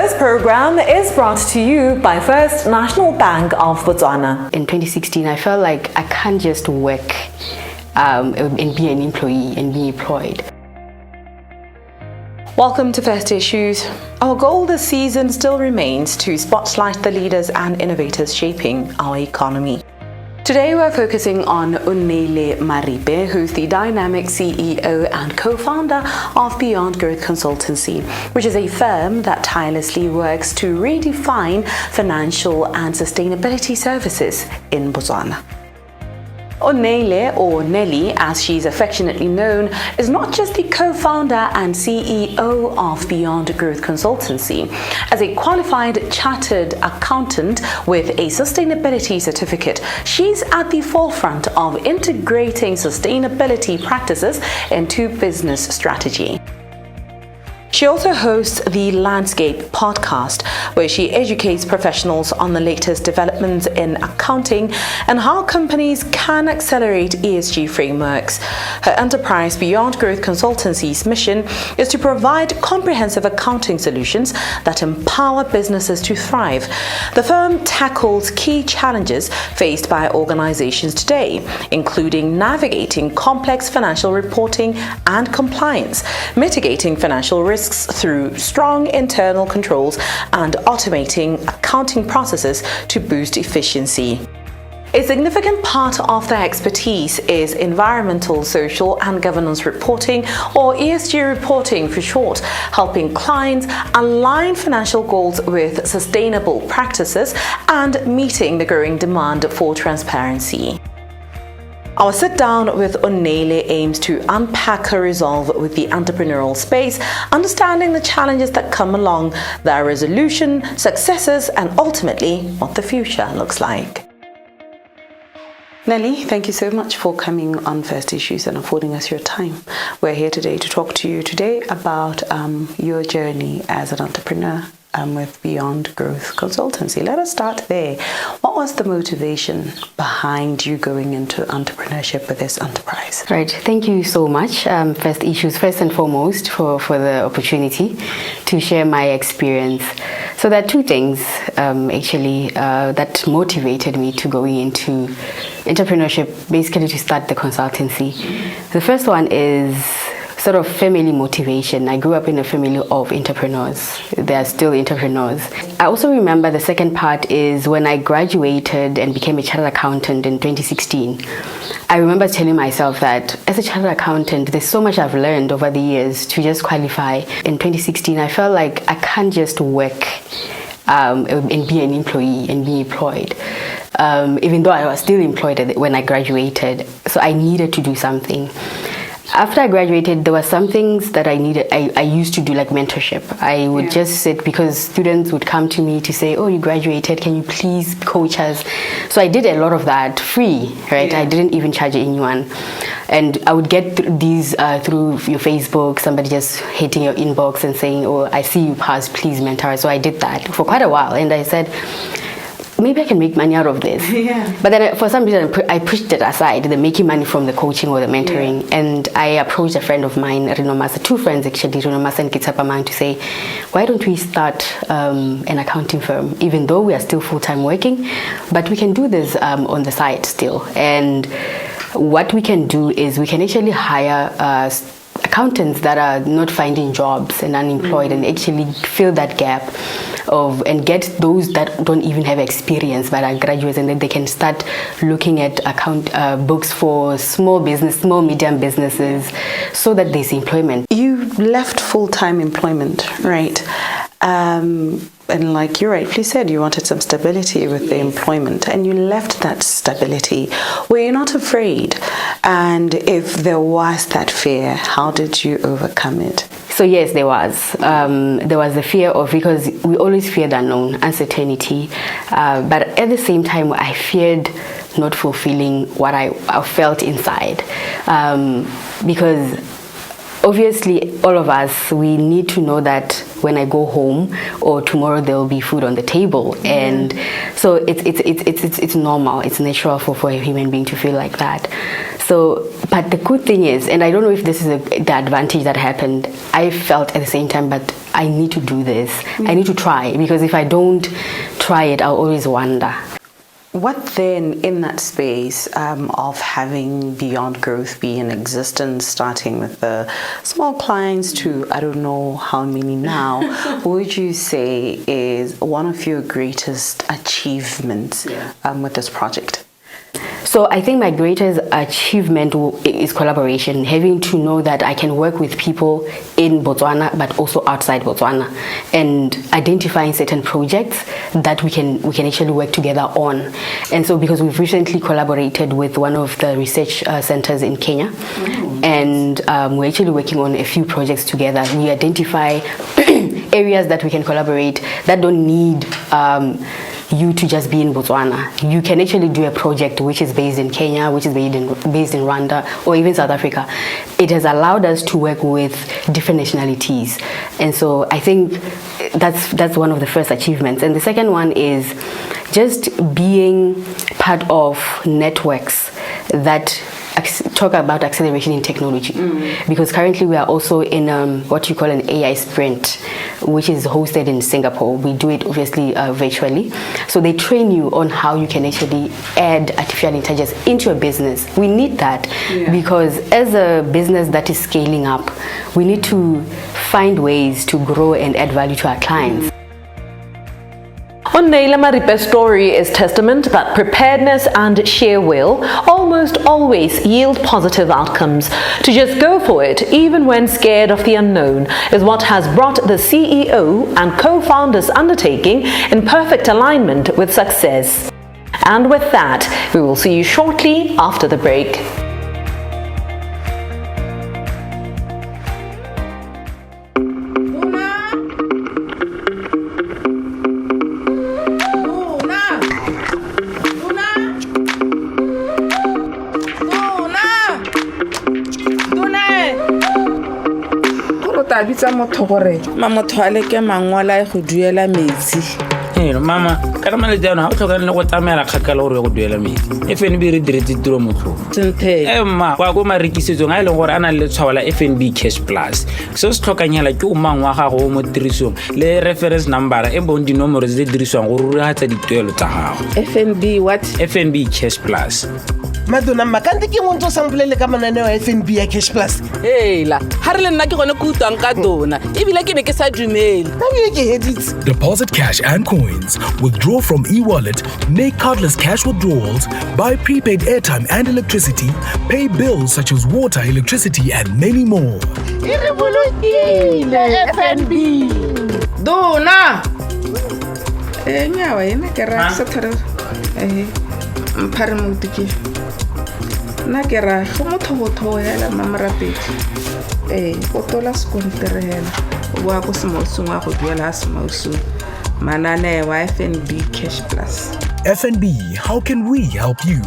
This program is brought to you by First National Bank of Botswana. In 2016, I felt like I can't just work and be an employee and be employed. Welcome to First Issues. Our goal this season still remains to spotlight the leaders and innovators shaping our economy. Today we're focusing on Onneile Maripe, who's the dynamic CEO and co-founder of Beyond Growth Consultancy, which is a firm that tirelessly works to redefine financial and sustainability services in Botswana. Onneile, or Nelly as she's affectionately known, is not just the co-founder and CEO of Beyond Growth Consultancy. As a qualified chartered accountant with a sustainability certificate, she's at the forefront of integrating sustainability practices into business strategy. She also hosts the Landscape podcast, where she educates professionals on the latest developments in accounting and how companies can accelerate ESG frameworks. Her enterprise, Beyond Growth Consultancy's mission is to provide comprehensive accounting solutions that empower businesses to thrive. The firm tackles key challenges faced by organizations today, including navigating complex financial reporting and compliance, mitigating financial risks through strong internal controls, and automating accounting processes to boost efficiency. A significant part of their expertise is environmental, social, and governance reporting, or ESG reporting for short, helping clients align financial goals with sustainable practices and meeting the growing demand for transparency. Our sit-down with Onneile aims to unpack her resolve with the entrepreneurial space, understanding the challenges that come along, their resolution, successes, and ultimately what the future looks like. Nelly, thank you so much for coming on First Issues and affording us your time. We're here today to talk to you today about your journey as an entrepreneur with Beyond Growth Consultancy. Let us start there. What was the motivation behind you going into entrepreneurship with this enterprise? Right. Thank you so much, First Issues, first and foremost, for the opportunity to share my experience. So there are two things that motivated me to going into entrepreneurship, basically to start the consultancy. The first one is sort of family motivation. I grew up in a family of entrepreneurs. They are still entrepreneurs. I also remember the second part is when I graduated and became a chartered accountant in 2016. I remember telling myself that as a chartered accountant, there's so much I've learned over the years to just qualify. In 2016, I felt like I can't just work and be an employee and be employed. Even though I was still employed when I graduated. So I needed to do something. After I graduated, there were some things that I needed. I used to do, like mentorship. I would just sit because students would come to me to say, "Oh, you graduated, can you please coach us?" So I did a lot of that free, right? I didn't even charge anyone. And I would get these through your Facebook, somebody just hitting your inbox and saying, "Oh, I see you passed, please mentor." So I did that for quite a while. And I said, maybe I can make money out of this. But then for some reason, I pushed it aside, the making money from the coaching or the mentoring. And I approached a friend of mine, two friends actually, Renomasa and Kitsapamang, to say, why don't we start an accounting firm, even though we are still full-time working, but we can do this on the side still. And what we can do is we can actually hire accountants that are not finding jobs and unemployed and actually fill that gap and get those that don't even have experience but are graduates, and then they can start looking at books for small medium businesses so that there's employment. You left full-time employment, right? And like you rightfully said, you wanted some stability with the employment, and you left that stability. Were you not afraid? And if there was that fear, how did you overcome it? So yes, there was. There was the fear of, because we always fear the unknown, uncertainty. But at the same time, I feared not fulfilling what I felt inside. Because obviously, all of us, we need to know that when I go home, or tomorrow there will be food on the table. And so it's normal, it's natural for a human being to feel like that. So, but the good thing is, and I don't know if this is the advantage that happened, I felt at the same time, but I need to do this. I need to try, because if I don't try it, I'll always wonder. What then, in that space of having Beyond Growth be in existence, starting with the small clients to I don't know how many now, would you say is one of your greatest achievements with this project? So I think my greatest achievement is collaboration, having to know that I can work with people in Botswana but also outside Botswana, and identifying certain projects that we can actually work together on. And so because we've recently collaborated with one of the research centers in Kenya, and we're actually working on a few projects together. We identify areas that we can collaborate that don't need you to just be in Botswana. You can actually do a project which is based in Kenya, which is based in Rwanda, or even South Africa. It has allowed us to work with different nationalities, and so I think that's one of the first achievements. And the second one is just being part of networks that talk about acceleration in technology, because currently we are also in what you call an AI sprint, which is hosted in Singapore. We do it obviously virtually, so they train you on how you can actually add artificial intelligence into a business. We need that because as a business that is scaling up, we need to find ways to grow and add value to our clients. Onneile Maripe's story is testament that preparedness and sheer will almost always yield positive outcomes. To just go for it, even when scared of the unknown, is what has brought the CEO and co-founder's undertaking in perfect alignment with success. And with that, we will see you shortly after the break. bitsa motho gore motho a leke mangwala go duela metsi. Mama, ka mala jana ha o tlhoka le go tsamela kgakala gore go duela metsi. FNB re diretse tiro motho. Senthe. Ma kwa go marekisetsong a ile gore ana le tshwao la FNB Cash Plus. Se se tlhokanyela ke o mangwa ga go mo tirisong le reference number e bon dinomoro tse di diriswang go ruragatsa dituelo tsa gago. FNB what? FNB Cash Plus. Madonna makante ke monto samplele ka mananeo a FNB ya Cash Plus. La ha re le nna ke gone go utwang ka dona ebile ke ne ke sa dumele. Deposit cash and coins, withdraw from e-wallet, make cardless cash withdrawals, buy prepaid airtime and electricity, pay bills such as water, electricity and many more. FNB. Dona. Nyawa ene ke ra sa thare. Mpare motiki. Na ke ra go motho ya la mamrapedi go tola skontere hela o bua go semosong wa go duela semosong manane wa FNB Cash Plus. FNB, how can we help you?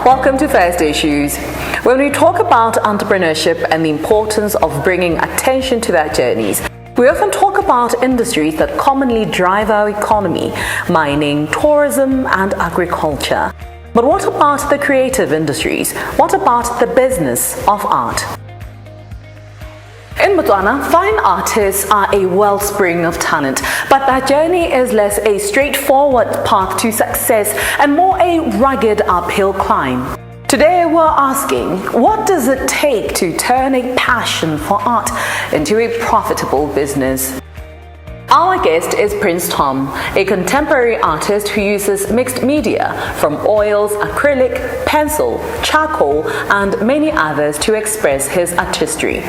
Welcome to First Issues. When we talk about entrepreneurship and the importance of bringing attention to their journeys, we often talk about industries that commonly drive our economy: mining, tourism, and agriculture. But what about the creative industries? What about the business of art? In Botswana, fine artists are a wellspring of talent, but their journey is less a straightforward path to success and more a rugged uphill climb. Today we're asking, what does it take to turn a passion for art into a profitable business? Our guest is Prince Tom, a contemporary artist who uses mixed media from oils, acrylic, pencil, charcoal, and many others to express his artistry.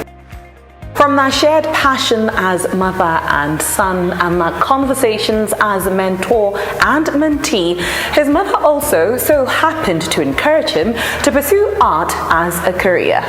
From their shared passion as mother and son and their conversations as mentor and mentee, his mother also so happened to encourage him to pursue art as a career.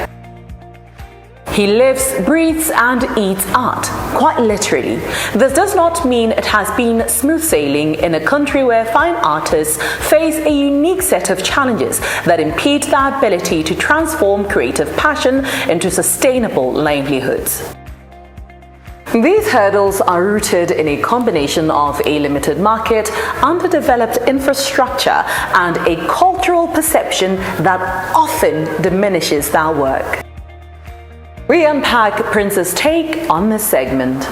He lives, breathes and eats art, quite literally. This does not mean it has been smooth sailing in a country where fine artists face a unique set of challenges that impede their ability to transform creative passion into sustainable livelihoods. These hurdles are rooted in a combination of a limited market, underdeveloped infrastructure, and a cultural perception that often diminishes their work. We unpack Prince's take on this segment.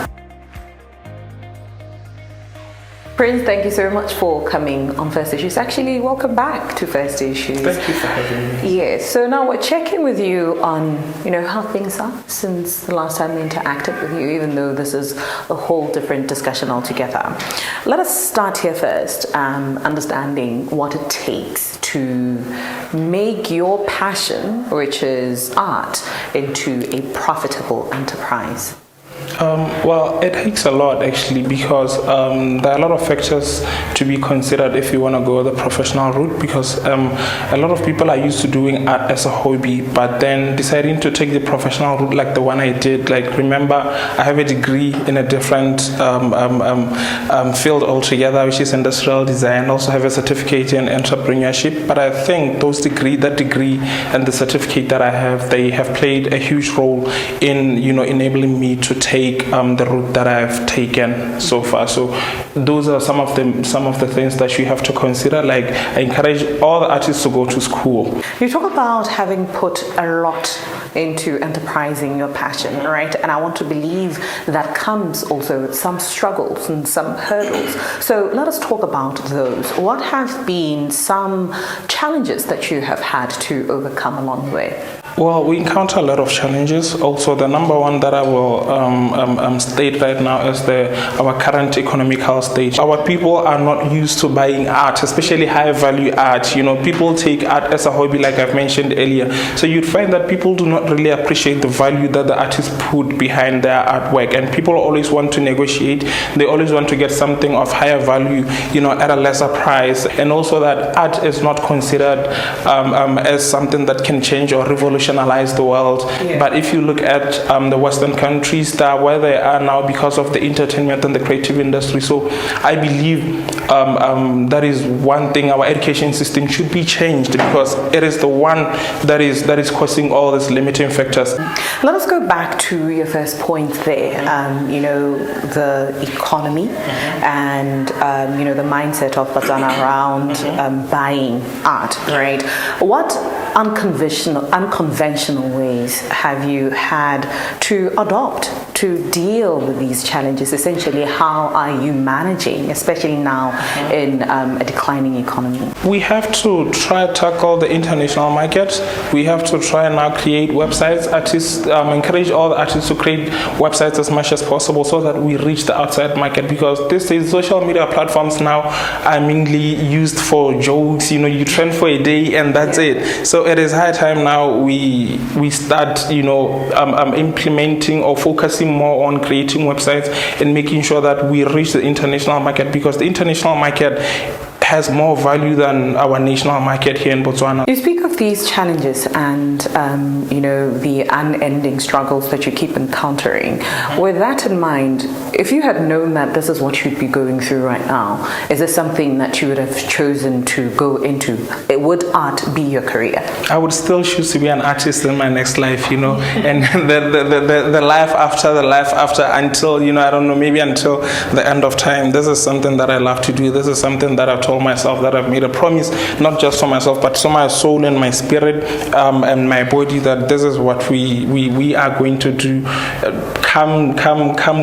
Prince, thank you so much for coming on First Issues. Actually, welcome back to First Issues. Thank you for having me. Yes, so now we're checking with you on, how things are since the last time we interacted with you, even though this is a whole different discussion altogether. Let us start here first, understanding what it takes to make your passion, which is art, into a profitable enterprise. Well, it takes a lot actually, because there are a lot of factors to be considered if you want to go the professional route, because a lot of people are used to doing art as a hobby, but then deciding to take the professional route like the one I did. Like, remember, I have a degree in a different field altogether, which is industrial design. Also have a certificate in entrepreneurship, but I think that degree and the certificate that I have, they have played a huge role in enabling me to take the route that I've taken so far. So those are some of the things that you have to consider. Like, I encourage all the artists to go to school. You talk about having put a lot into enterprising your passion, right? And I want to believe that comes also with some struggles and some hurdles. So let us talk about those. What have been some challenges that you have had to overcome along the way? Well, we encounter a lot of challenges. Also, the number one that I will state right now is our current economical stage. Our people are not used to buying art, especially high-value art. People take art as a hobby, like I've mentioned earlier. So you'd find that people do not really appreciate the value that the artists put behind their artwork, and people always want to negotiate. They always want to get something of higher value, at a lesser price. And also that art is not considered as something that can change or revolutionize the world. Yeah. But if you look at the Western countries, that are where they are now because of the entertainment and the creative industry. So I believe that is one thing. Our education system should be changed, because it is the one that is causing all these limiting factors. Let us go back to your first point there. The economy and the mindset of Botswana around buying art, right? What unconventional ways have you had to adopt to deal with these challenges? Essentially, how are you managing, especially now in a declining economy? We have to try to tackle the international market. We have to try now create websites. Artists, encourage all the artists to create websites as much as possible so that we reach the outside market, because these days social media platforms now are mainly used for jokes. You trend for a day and that's it. So it is high time now we start implementing or focusing more on creating websites and making sure that we reach the international market, because the international market has more value than our national market here in Botswana. You speak of these challenges and the unending struggles that you keep encountering. With that in mind, if you had known that this is what you'd be going through right now, is this something that you would have chosen to go into? Would art be your career? I would still choose to be an artist in my next life, and the life after until, I don't know, maybe until the end of time. This is something that I love to do. This is something that I've told myself, that I've made a promise, not just for myself, but to my soul and my spirit and my body, that this is what we are going to do. Come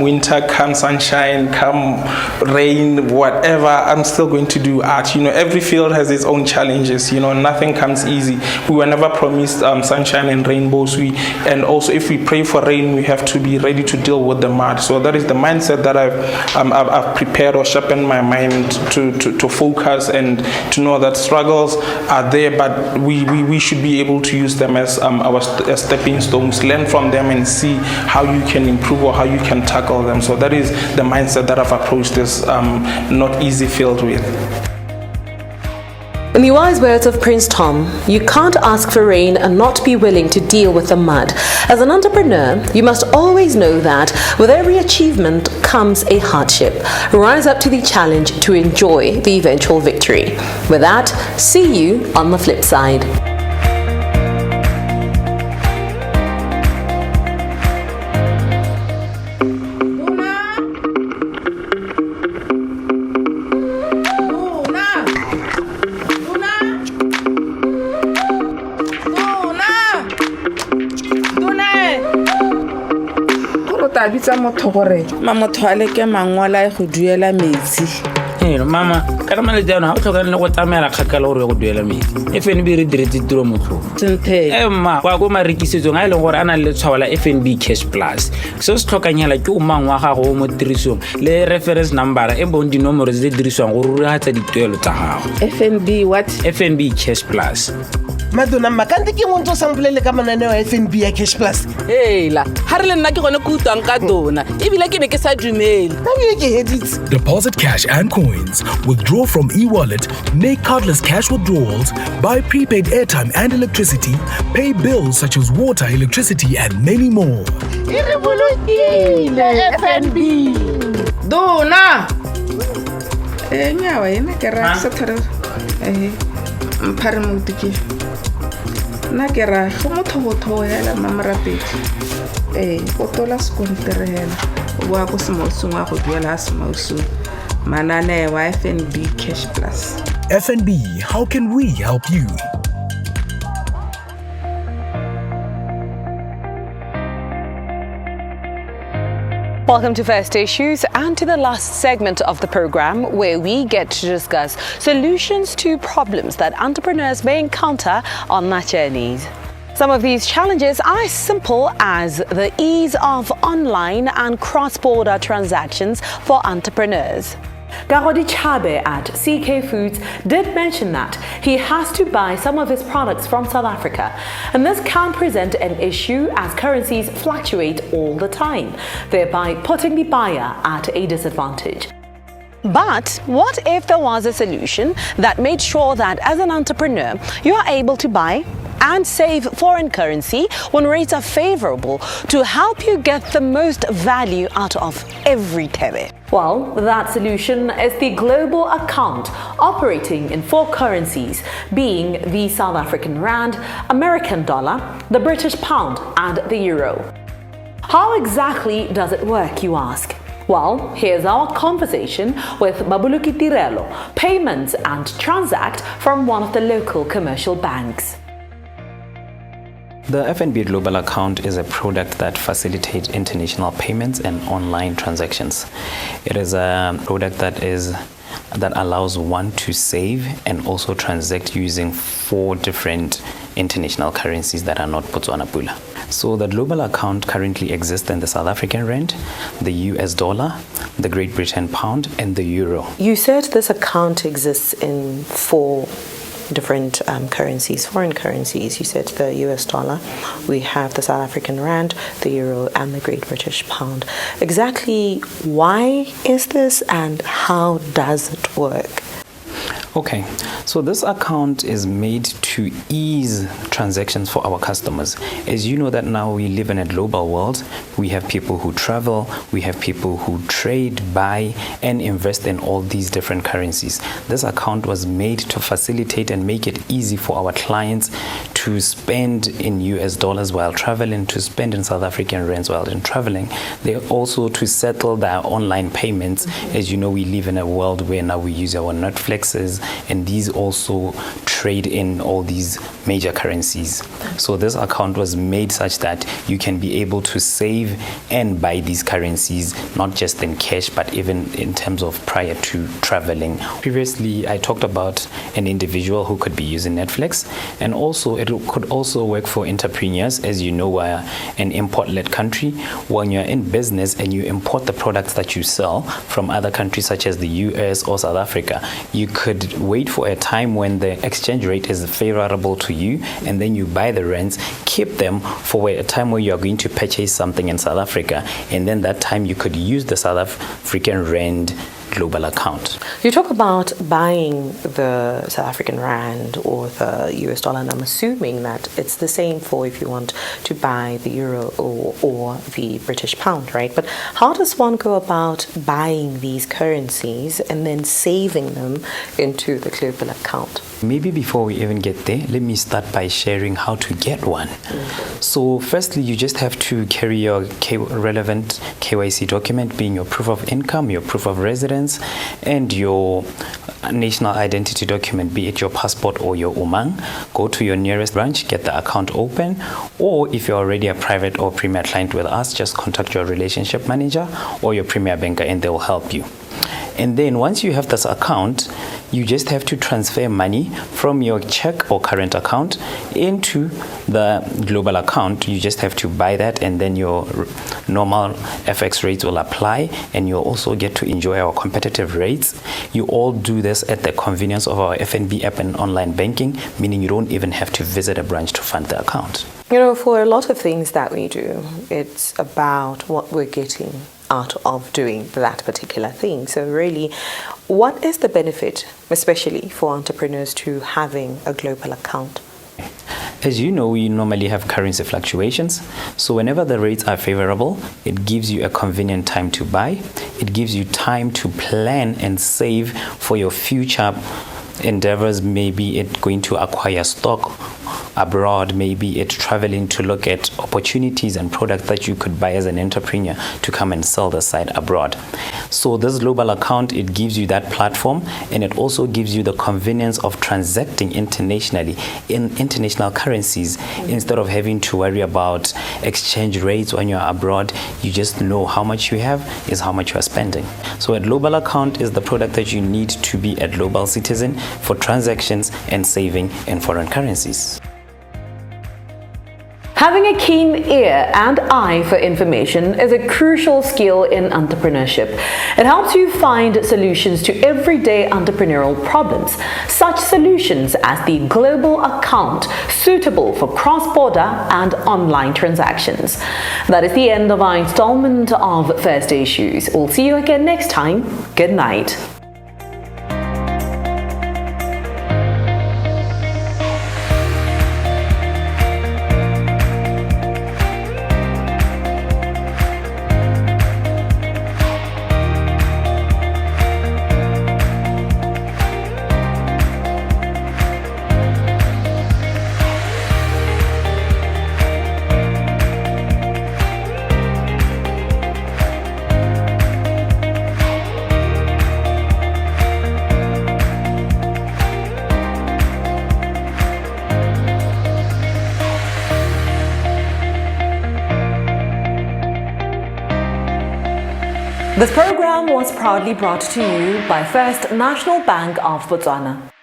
winter, come sunshine, come rain, whatever, I'm still going to do art. Every field has its own challenges. Nothing comes easy. We were never promised sunshine and rainbows. And also, if we pray for rain, we have to be ready to deal with the mud. So that is the mindset that I've prepared or sharpened my mind to focus and to know that struggles are there, but we should be able to use them as our stepping stones, learn from them and see how you can improve or how you can tackle them. So that is the mindset that I've approached this not easy field with. In the wise words of Prince Tom, you can't ask for rain and not be willing to deal with the mud. As an entrepreneur, you must always know that with every achievement comes a hardship. Rise up to the challenge to enjoy the eventual victory. With that, see you on the flip side. ta bitsa motho gore motho a leke mangwala go duela metsi. Mama ka re male jana ha o tlhoka le go tsamela kgakala gore go duela metsi. FNB re diretse tiro motho senthe ma kwa go marekisetsong a ile gore ana le tshwala FNB Cash Plus se se tlhokanyela ke o mang wa gago mo tirisong le reference number e bong dinomoro tse diriswang go ruragatsa dituelo tsa gago. FNB what? FNB Cash Plus. Madonna makante ke mo ntse samplele ka mananeo a FNB ya Cash Plus. La ha re le nna ke gone go utwang ka dona ebile ke be ke sa dumele ke heditse. Deposit cash and coins, withdraw from e-wallet, make cardless cash withdrawals, buy prepaid airtime and electricity, pay bills such as water, electricity and many more. FNB dona nyawa ene ke ra sa thare mpare mutiki na ke ra go motho hela mamarapedi o tola skontere hela o bua go semosong wa go duela semosong manane wa FNB Cash Plus. FNB, how can we help you? Welcome to First Issues and to the last segment of the program where we get to discuss solutions to problems that entrepreneurs may encounter on their journeys. Some of these challenges are as simple as the ease of online and cross-border transactions for entrepreneurs. Garodi Chabe at CK Foods did mention that he has to buy some of his products from South Africa, and this can present an issue as currencies fluctuate all the time, thereby putting the buyer at a disadvantage. But what if there was a solution that made sure that as an entrepreneur, you are able to buy and save foreign currency when rates are favorable to help you get the most value out of every tebe? Well, that solution is the global account operating in 4 currencies, being the South African Rand, American dollar, the British pound, and the euro. How exactly does it work, you ask? Well, here's our conversation with Babuluki Tirelo, Payments and Transact from one of the local commercial banks. The FNB Global Account is a product that facilitates international payments and online transactions. It is a product that allows one to save and also transact using 4 different international currencies that are not Botswana Pula. So the global account currently exists in the South African Rand, the US dollar, the Great Britain pound, and the euro. You said this account exists in 4 different currencies, foreign currencies. You said the US dollar, we have the South African Rand, the euro, and the Great British pound. Exactly why is this and how does it work? Okay, so this account is made to ease transactions for our customers. As you know that now we live in a global world, we have people who travel, we have people who trade, buy, and invest in all these different currencies. This account was made to facilitate and make it easy for our clients to spend in US dollars while traveling, to spend in South African rands while traveling. They also to settle their online payments. As you know, we live in a world where now we use our Netflixes, and these also trade in all these major currencies. So this account was made such that you can be able to save and buy these currencies, not just in cash, but even in terms of prior to traveling. Previously, I talked about an individual who could be using Netflix, and also it could also work for entrepreneurs. As you know, we're an import-led country. When you're in business and you import the products that you sell from other countries such as the US or South Africa, you could wait for a time when the exchange rate is favorable to you, and then you buy the rands, keep them for a time where you are going to purchase something in South Africa, and then that time you could use the South African rand global account. You talk about buying the South African rand or the US dollar, and I'm assuming that it's the same for if you want to buy the euro or the British pound, right? But how does one go about buying these currencies and then saving them into the global account? Maybe before we even get there, let me start by sharing how to get one. So firstly, you just have to carry your relevant KYC document, being your proof of income, your proof of residence, and your national identity document, be it your passport or your umang. Go to your nearest branch, get the account open, or if you're already a private or premier client with us, just contact your relationship manager or your premier banker and they will help you. And then once you have this account, you just have to transfer money from your check or current account into the global account. You just have to buy that, and then your normal FX rates will apply, and you'll also get to enjoy our competitive rates. You all do this at the convenience of our FNB app and online banking, meaning you don't even have to visit a branch to fund the account. You know, for a lot of things that we do, it's about what we're getting out of doing that particular thing. So really, what is the benefit, especially for entrepreneurs, to having a global account? As you know, we normally have currency fluctuations. So whenever the rates are favorable, it gives you a convenient time to buy. It gives you time to plan and save for your future endeavors. Maybe it going to acquire stock abroad, maybe it traveling to look at opportunities and products that you could buy as an entrepreneur to come and sell the site abroad. So this global account, it gives you that platform, and it also gives you the convenience of transacting internationally in international currencies. Instead of having to worry about exchange rates when you're abroad, you just know how much you have is how much you are spending. So a global account is the product that you need to be a global citizen for transactions and saving in foreign currencies. Having a keen ear and eye for information is a crucial skill in entrepreneurship. It helps you find solutions to everyday entrepreneurial problems, such solutions as the global account suitable for cross-border and online transactions. That is the end of our installment of First Issues. We'll see you again next time. Good night. This program was proudly brought to you by First National Bank of Botswana.